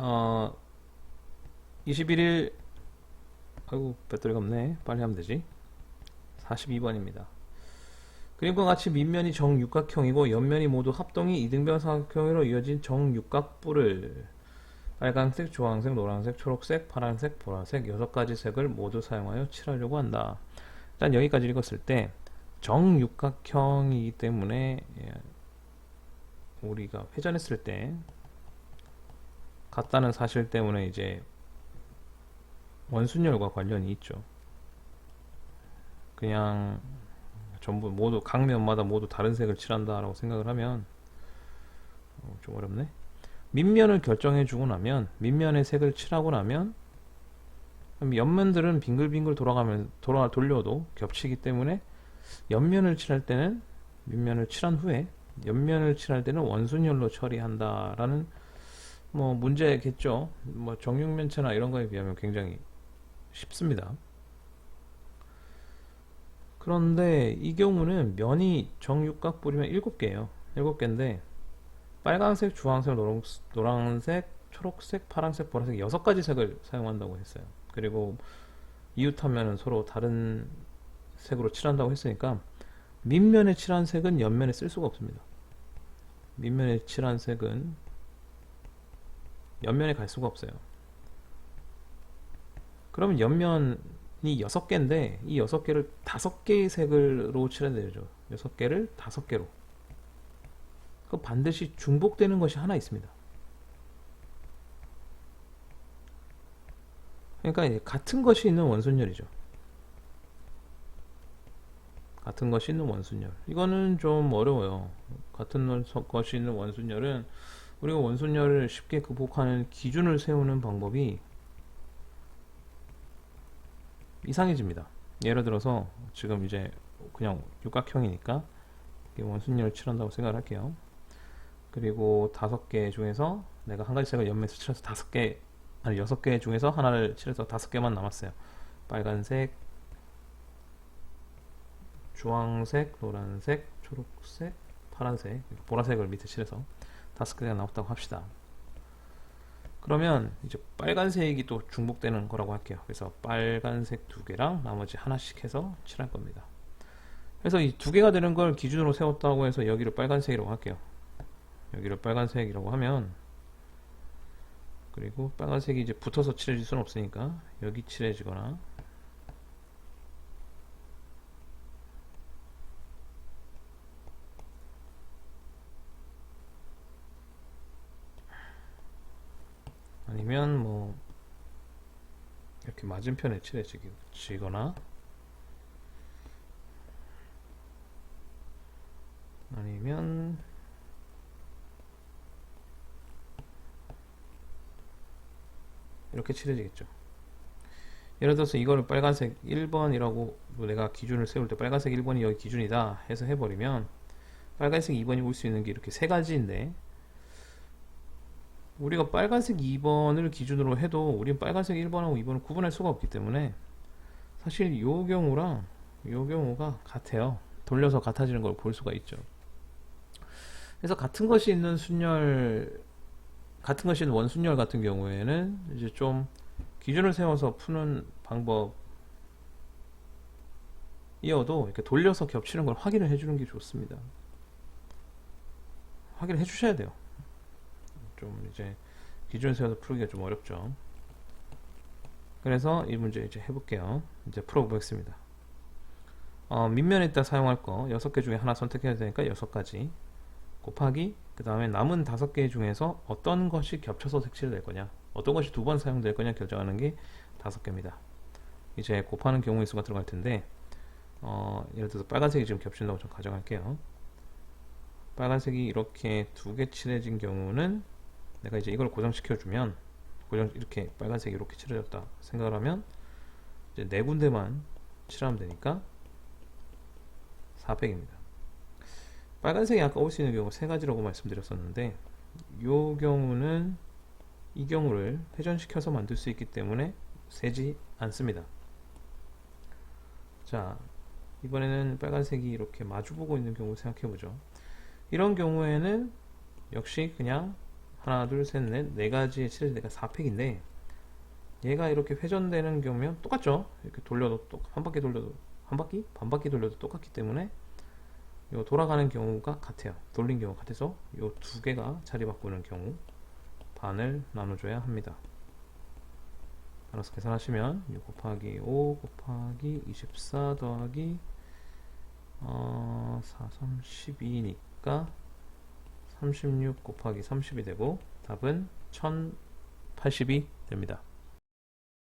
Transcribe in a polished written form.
어, 21일, 아이고, 배터리가 없네. 빨리 하면 되지. 42번입니다. 그림과 같이 밑면이 정육각형이고 옆면이 모두 합동이 이등변 삼각형으로 이어진 정육각부를 빨간색, 주황색, 노란색, 초록색, 파란색, 보라색 6가지 색을 모두 사용하여 칠하려고 한다. 일단 여기까지 읽었을 때 정육각형이기 때문에 우리가 회전했을 때 같다는 사실 때문에 이제 원순열과 관련이 있죠. 그냥 전부 모두 각 면마다 모두 다른 색을 칠한다라고 생각을 하면 좀 어렵네. 밑면을 결정해주고 나면 밑면의 색을 칠하고 나면 옆면들은 빙글빙글 돌려도 겹치기 때문에 옆면을 칠할 때는 밑면을 칠한 후에 옆면을 칠할 때는 원순열로 처리한다라는 뭐 문제겠죠. 뭐 정육면체나 이런 거에 비하면 굉장히 쉽습니다. 그런데 이 경우는 면이 정육각부리면 7개예요. 7개인데 빨간색, 주황색, 노란색, 초록색, 파란색, 보라색 6가지 색을 사용한다고 했어요. 그리고 이웃하면은 서로 다른 색으로 칠한다고 했으니까 밑면에 칠한 색은 옆면에 쓸 수가 없습니다. 밑면에 칠한 색은 옆면에 갈 수가 없어요. 그러면 옆면이 6개인데 이 6개를 5개의 색으로 칠해야 되죠. 6개를 5개로. 그 반드시 중복되는 것이 하나 있습니다. 그러니까 같은 것이 있는 원순열이죠. 같은 것이 있는 원순열. 이거는 좀 어려워요. 같은 것이 있는 원순열은 우리가 원순열을 쉽게 극복하는 기준을 세우는 방법이 이상해집니다. 예를 들어서 지금 이제 그냥 육각형이니까 원순열을 칠한다고 생각을 할게요. 그리고 5개 중에서 내가 한 가지 색을 옆면에서 칠해서 5개, 아니 6개 중에서 하나를 칠해서 5개만 남았어요. 빨간색, 주황색, 노란색, 초록색, 파란색, 보라색을 밑에 칠해서 5개가 남았다고 합시다. 그러면 이제 빨간색이 또 중복되는 거라고 할게요. 그래서 빨간색 2개랑 나머지 하나씩 해서 칠할 겁니다. 그래서 이 2개가 되는 걸 기준으로 세웠다고 해서 여기를 빨간색이라고 할게요. 여기를 빨간색이라고 하면, 그리고 빨간색이 이제 붙어서 칠해질 수는 없으니까 여기 칠해지거나, 아니면 뭐 이렇게 맞은편에 칠해지거나, 아니면 이렇게 칠해지겠죠. 예를 들어서 이거를 빨간색 1번이라고 내가 기준을 세울 때 빨간색 1번이 여기 기준이다 해서 해버리면 빨간색 2번이 올 수 있는 게 이렇게 3가지인데, 우리가 빨간색 2번을 기준으로 해도 우린 빨간색 1번하고 2번을 구분할 수가 없기 때문에 사실 요 경우랑 요 경우가 같아요. 돌려서 같아지는 걸 볼 수가 있죠. 그래서 같은 것이 있는 원순열 같은 경우에는 이제 좀 기준을 세워서 푸는 방법이어도 이렇게 돌려서 겹치는 걸 확인을 해주는 게 좋습니다. 확인을 해주셔야 돼요. 좀 이제 기준을 세워서 풀기가 좀 어렵죠. 그래서 이 문제 이제 해볼게요. 이제 풀어보겠습니다. 밑면에다 사용할 거 6개 중에 하나 선택해야 되니까 6가지 곱하기 그 다음에 남은 5개 중에서 어떤 것이 겹쳐서 색칠될 거냐, 어떤 것이 2번 사용될 거냐 결정하는 게 5개입니다. 이제 곱하는 경우의 수가 들어갈 텐데 예를 들어서 빨간색이 지금 겹친다고 좀 가정할게요. 빨간색이 이렇게 2개 칠해진 경우는 내가 이제 이걸 고정시켜주면 이렇게 빨간색이 이렇게 칠해졌다 생각을 하면 이제 4군데만 칠하면 되니까 400입니다. 빨간색이 아까 올 수 있는 경우 3가지라고 말씀드렸었는데 이 경우는 이 경우를 회전시켜서 만들 수 있기 때문에 세지 않습니다. 자, 이번에는 빨간색이 이렇게 마주보고 있는 경우 생각해보죠. 이런 경우에는 역시 그냥 하나, 둘, 셋, 넷, 네 가지의 칠해서 내가 4팩인데 얘가 이렇게 회전되는 경우면 똑같죠? 이렇게 돌려도 한 바퀴 돌려도 한 바퀴? 반 바퀴 돌려도 똑같기 때문에 요 돌아가는 경우가 같아요. 돌린 경우가 같아서 요 두 개가 자리 바꾸는 경우 반을 나눠줘야 합니다. 알아서 계산하시면 6 곱하기 5 곱하기 24 더하기 4, 3, 12니까 36 곱하기 30이 되고 답은 1080이 됩니다.